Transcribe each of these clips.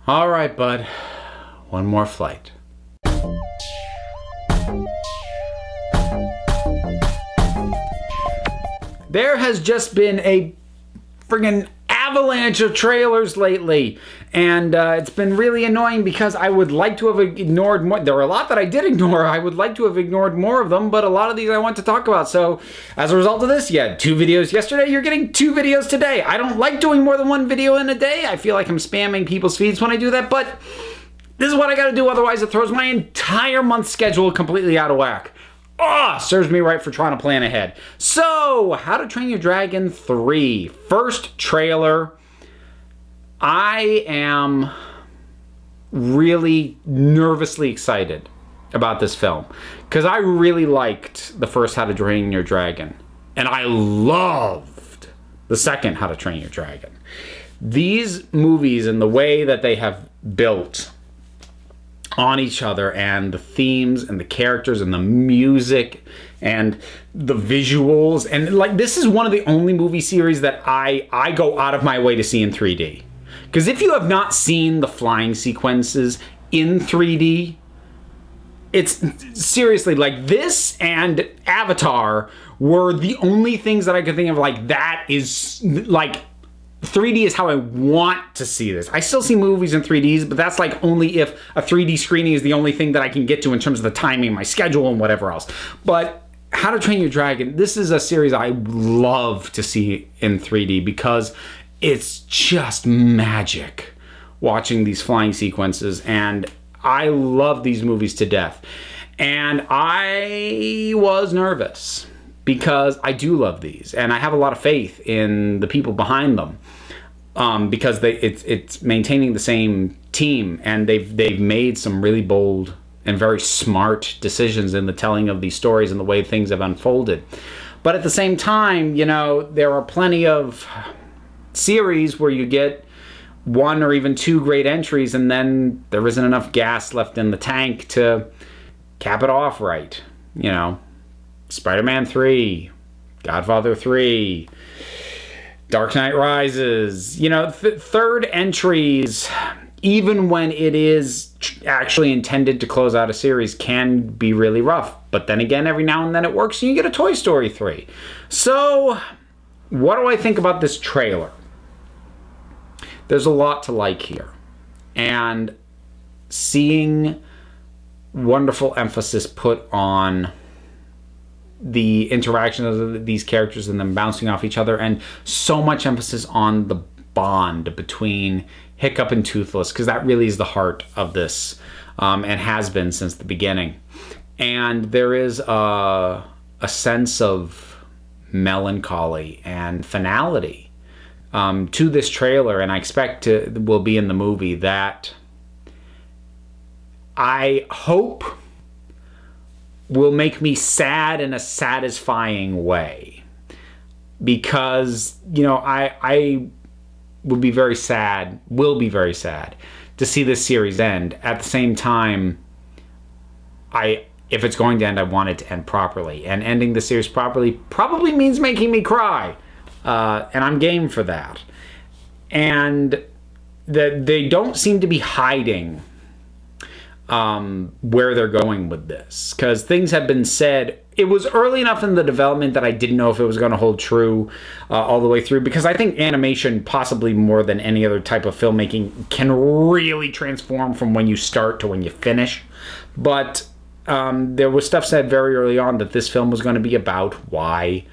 All right, bud. One more flight. There has just been a friggin' avalanche of trailers lately, and it's been really annoying because I would like to have ignored more. There were a lot that I did ignore. I would like to have ignored more of them, but a lot of these I want to talk about. So as a result of this, you had 2 videos yesterday, you're getting 2 videos today. I don't like doing more than 1 video in a day. I feel like I'm spamming people's feeds when I do that, but this is what I gotta do, otherwise it throws my entire month schedule completely out of whack. Serves me right for trying to plan ahead. So, How to Train Your Dragon 3. First trailer. I am really nervously excited about this film, because I really liked the first How to Train Your Dragon, and I loved the second How to Train Your Dragon. These movies and the way that they have built on each other, and the themes and the characters and the music and the visuals, and like, this is one of the only movie series that I go out of my way to see in 3D. Because if you have not seen the flying sequences in 3D, it's seriously, like, this and Avatar were the only things that I could think of, like, that is like 3D is how I want to see this. I still see movies in 3Ds, but that's like only if a 3D screening is the only thing that I can get to in terms of the timing, my schedule, and whatever else. But How to Train Your Dragon, this is a series I love to see in 3D because it's just magic watching these flying sequences, and I love these movies to death. And I was nervous because I do love these, and I have a lot of faith in the people behind them, because it's maintaining the same team, and they've made some really bold and very smart decisions in the telling of these stories and the way things have unfolded. But at the same time, you know, there are plenty of series where you get 1 or even 2 great entries, and then there isn't enough gas left in the tank to cap it off right. You know, Spider-Man 3, Godfather 3, Dark Knight Rises. You know, third entries, even when it is actually intended to close out a series, can be really rough. But then again, every now and then it works and you get a Toy Story 3. So, what do I think about this trailer? There's a lot to like here. And seeing wonderful emphasis put on the interaction of these characters and them bouncing off each other, and so much emphasis on the bond between Hiccup and Toothless, because that really is the heart of this, and has been since the beginning. And there is a sense of melancholy and finality to this trailer, and I expect will be in the movie, that I hope will make me sad in a satisfying way. Because, you know, I would be very sad, will be very sad to see this series end. At the same time, if it's going to end, I want it to end properly. And ending the series properly probably means making me cry. And I'm game for that. And they don't seem to be hiding where they're going with this, because things have been said. It was early enough in the development that I didn't know if it was going to hold true all the way through, because I think animation, possibly more than any other type of filmmaking, can really transform from when you start to when you finish. But there was stuff said very early on that this film was going to be about why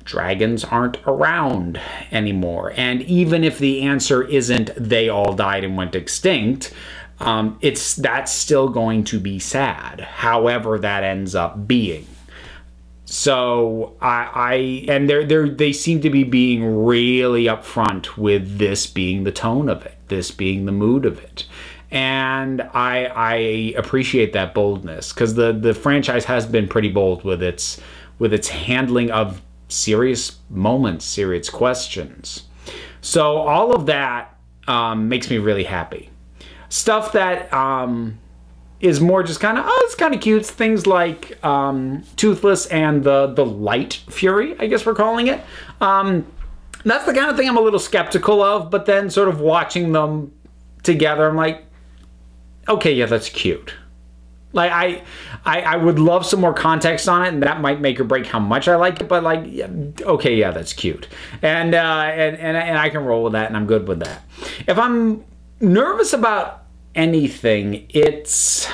dragons aren't around anymore. And even if the answer isn't they all died and went extinct, that's still going to be sad, however that ends up being. So they seem to be being really upfront with this being the tone of it, this being the mood of it. And I appreciate that boldness, because the franchise has been pretty bold with its handling of serious moments, serious questions. So all of that makes me really happy. Stuff that is more just kind of, oh, it's kind of cute. Things like Toothless and the Light Fury, I guess we're calling it. That's the kind of thing I'm a little skeptical of, but then sort of watching them together, I'm like, okay, yeah, that's cute. Like, I would love some more context on it, and that might make or break how much I like it, but like, okay, yeah, that's cute. And I can roll with that, and I'm good with that. If I'm nervous about anything, it's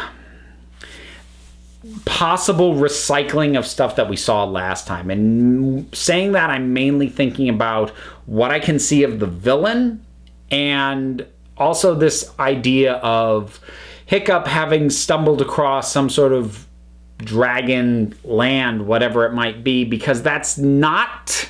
possible recycling of stuff that we saw last time. And saying that, I'm mainly thinking about what I can see of the villain, and also this idea of Hiccup having stumbled across some sort of dragon land, whatever it might be, because that's not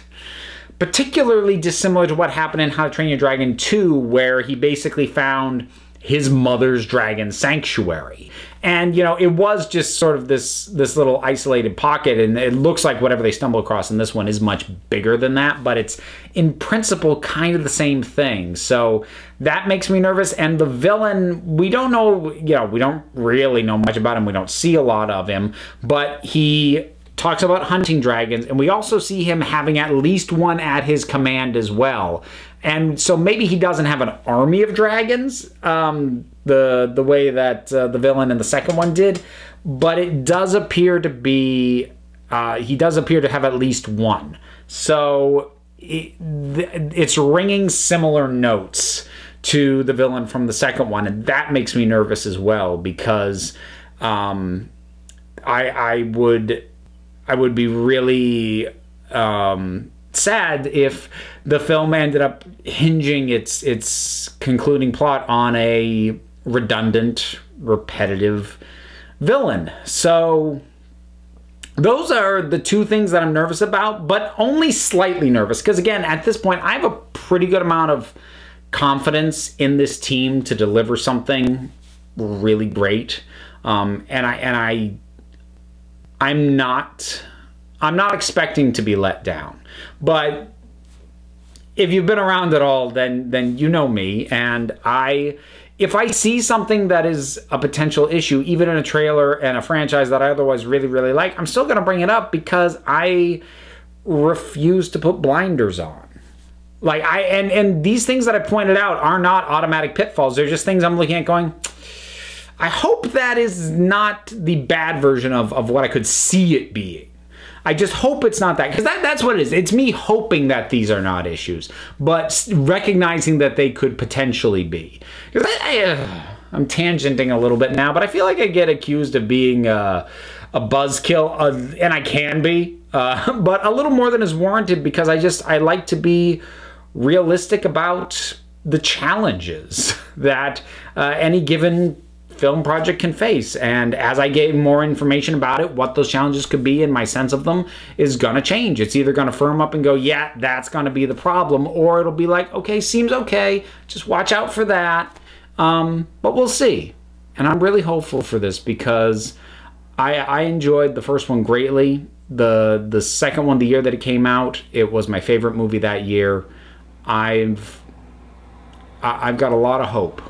particularly dissimilar to what happened in How to Train Your Dragon 2, where he basically found his mother's dragon sanctuary. And, you know, it was just sort of this little isolated pocket, and it looks like whatever they stumble across in this one is much bigger than that, but it's in principle kind of the same thing. So that makes me nervous. And the villain, we don't know, you know, we don't really know much about him. We don't see a lot of him, but he talks about hunting dragons, and we also see him having at least one at his command as well. And so maybe he doesn't have an army of dragons, the way that the villain in the second one did, but it does appear to be, he does appear to have at least one. So it's ringing similar notes to the villain from the second one, and that makes me nervous as well, because I would be really sad if the film ended up hinging its concluding plot on a redundant, repetitive villain. So those are the two things that I'm nervous about, but only slightly nervous, because again, at this point, I have a pretty good amount of confidence in this team to deliver something really great. I'm not expecting to be let down. But if you've been around at all, then you know me, and if I see something that is a potential issue, even in a trailer and a franchise that I otherwise really, really like, I'm still going to bring it up, because I refuse to put blinders on. Like, and these things that I pointed out are not automatic pitfalls. They're just things I'm looking at going, I hope that is not the bad version of what I could see it being. I just hope it's not that, because that's what it is. It's me hoping that these are not issues, but recognizing that they could potentially be. Because I'm tangenting a little bit now, but I feel like I get accused of being a buzzkill, and I can be, but a little more than is warranted, because I like to be realistic about the challenges that any given film project can face. And as I get more information about it, what those challenges could be and my sense of them is going to change. It's either going to firm up and go, yeah, that's going to be the problem, or it'll be like, okay, seems okay, just watch out for that. But we'll see. And I'm really hopeful for this, because I enjoyed the first one greatly. The second one, the year that it came out, it was my favorite movie that year. I've got a lot of hope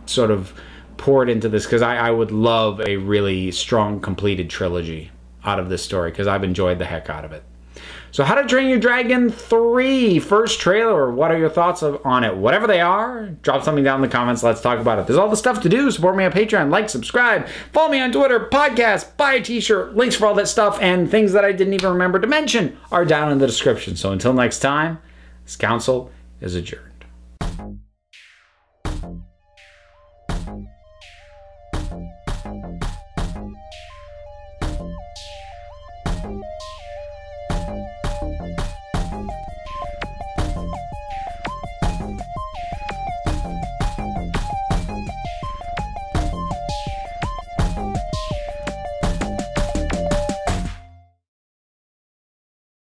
sort of poured into this, because I would love a really strong completed trilogy out of this story, because I've enjoyed the heck out of it. So How to Train Your Dragon 3 first trailer, what are your thoughts on it? Whatever they are, drop something down in the comments. Let's talk about it. There's all the stuff to do. Support me on Patreon, like, subscribe, follow me on Twitter, podcast, buy a t-shirt. Links for all that stuff and things that I didn't even remember to mention are down in the description. So until next time, this council is adjourned.